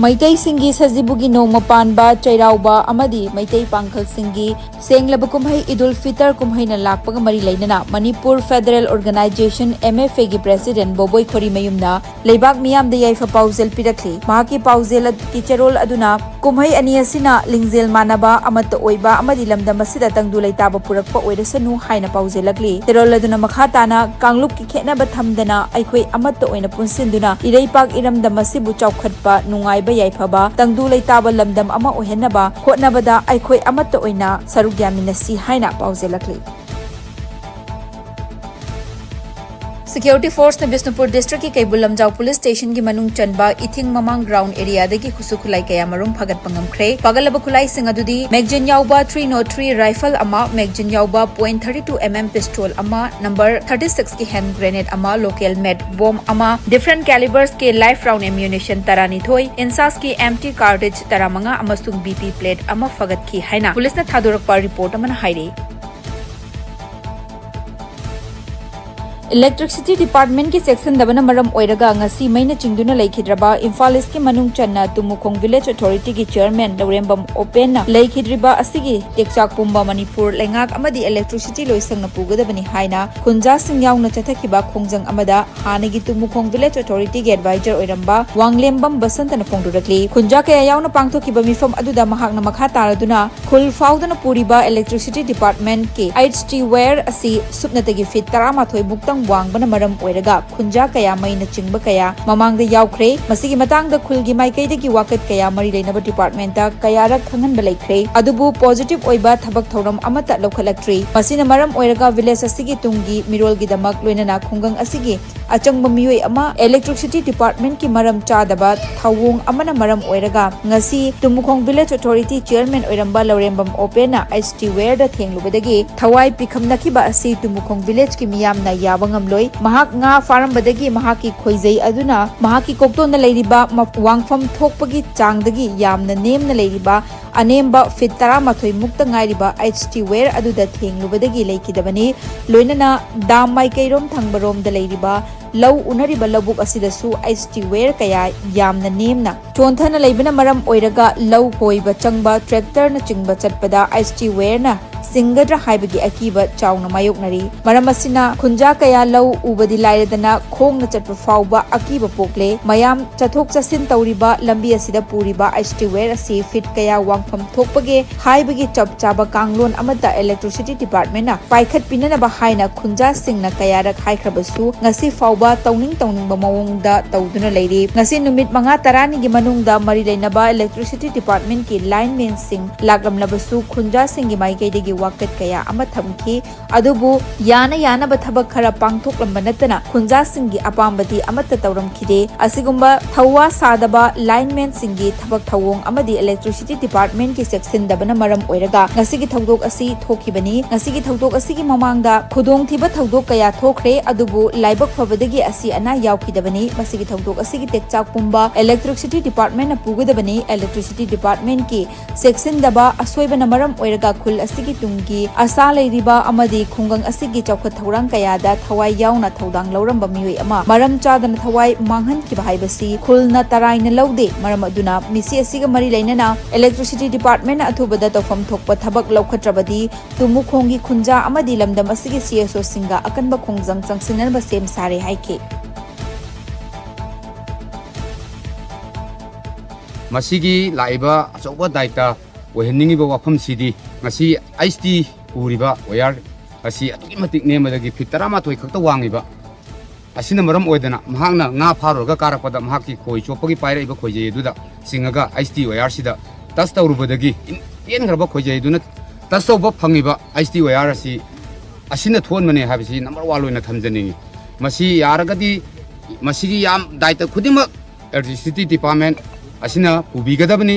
Maitai Singi Sazibugi no Mapanba, Chairauba, Amadi, Maitai Pankal Singi, Senglaba Kumhai Idul Fitr Kumhai na Lakpang Marilaina, Manipur Federal Organization MFA gi President Boboy Khori Mayumna, Leibak Miam de Yaifa Pauzel Pirakli, Mahaki Pauzel Kicherol Aduna, Kumhai Aniasina, Lingzel Manaba, Amata Oiba, Amadi Lamda Masida Tangdulay Taba Purakpa Oidasanu, Haina Pauzelagli, Teroladuna Makhatana, Kangluk Kikena Batamdana, Aikwe Amata Oina Punsinduna, Iraipak Iram Damasibu Chaukhatpa, Nungai Yaifaba, Tangdulay Taba Lamdam Ama Ohenaba, Hotnabada, Aikwe Amata Oina, Sarugyaminasi, Haina Pauzelakli. Security Force na Bisnupur District ki Kaibulamjau Police Station ki Manung Chanba Ithing Mamang Ground area dagi Husukulai kaya marum phagat pangamkhre pagalaba khulai sing adudi Magazine Yauba 303 rifle ama Magazine Yauba .32 mm pistol ama number 36 ki hand grenade ama local made bomb ama different calibers ke live round ammunition tarani thoi insas ki empty cartridge taramanga amasung BP plate ama phagat ki haina police na thadorakpa report amana haire. Electricity Department ki section dabana maram oiraga ngasi maina chingduna laikhidraba Imphal ki manung channa Tumukhong Village Authority ki chairman Laurembam Open na laikhidriba asigi tekchak pumba Manipur lengak amadi electricity loisang na pugadabani haina khunja singyaw na chathakiba khongjang amada hanagi Tumukhong Village Authority ki advisor oiramba Wanglembam Basanta na phongdurakli khunja kaya yaw na pangthokiba mifam aduda mahak na makha taraduna khul faudana puriba Electricity Department ki HT wire asi supnatagi fit tarama thoi buktang Wangbana maram oiraga khunja kaya maina chingba kaya mamangda yaukhre masigi matangda khulgi maikaidagi wakat kaya mari leinaba department ta kayara khanganba laikhre adubu positive oiba thabak thoram amata lokhalaktree masina maram oiraga village asigi tungi mirolgi damak loinana khungang asigi achangba miyoi ama electricity department ki maram chadaba thawung amana maram oiraga ngasi Tumukhong Village Authority chairman oiramba Laurembam Opena HT where da thenglubadagi thawai pikhamnakiba asi Tumukhong Village ki miyamna yabang Loi, Mahak nga farm badagi Mahaki Khoizai aduna, Mahaki Kokto na Lairiba, Wangfam Thokpagi Changdagi Yam na name na Lairiba, Anemba Fit Taramathoy Mukta Ngairiba HT where aduda Thing Lubadagi Laikidabani, Loinana Damai Kairom Thangbarom da Lairiba, Low Unariba Labuk Asidasu HT where kaya Yam na name na. Chontana Laibana Maram Oiraga, Low Hoiba Changba, Tractor na Chingba Chatpada HT where na. Singadra haibagi akiba chawna mayoknari maramasina khunja kaya law ubadi lairadana khongna chatpa fawba akiba pokle mayam chathok chasin tawriba lambi asida puriba HT-ware asi fit kaya wangfam thokpage haibagi chapchaba kanglon amada electricity department na paikhat pinanaba haina khunja singna kayarak haikhrabasu ngasi fawba tawning ba mawongda tawduna leiri ngasi numit manga tarani gi manungda mari leinaba electricity department ki linemen sing lagramlabasu khunja singi maikaidagi wakat kaya ama thamki adubu yana bathabak khara pangthok lambanatana khunja singi apambadi amata tawram khide asigumba thawa sadaba linemen singi thabak thawong amadi electricity department ki section dabana maram oiraga ngasigi thodok asi thokibani ngasigi thodok asigi mamangda khudong thiba thodok kaya thokre adubu laibak fabadagi asi ana yaukidabani masigi thodok asigi tekchak pumba electricity department na pugadabani electricity department ki section daba asoibana maram oiraga khul asigi ki asa leiriba amadi khungang asigi chawkhat thorang kayada thawai yauna thodang lauramba miyoi ama maram chadana thawai manghan ki bahaibasi khulna taraina laude maram aduna misi asiga mari leinana electricity department athubada tofam thokpa thabak laukhatrabadi Tumukhongi khunja amadi lamdam asigi CSO singa akanba khongjang changsinanba sem sare haike masigi laiba achoba daita oheningi ba wafam sidi ngasi IST uriba wayar asi atuki matik nemadagi fitarama toy khakta wangiba asina maram oidana mahakna nga pharoga karapada mahaki khoi chopagi paira iba khoije duda singaga IST wayar sida tas tawrubadagi yen garba khoije duna tas tawba phangiba IST wayar asi asina thon mane habisi number 1 loina thamjani masi yaragadi masigi yam daita khudima electricity department asina pubigadabani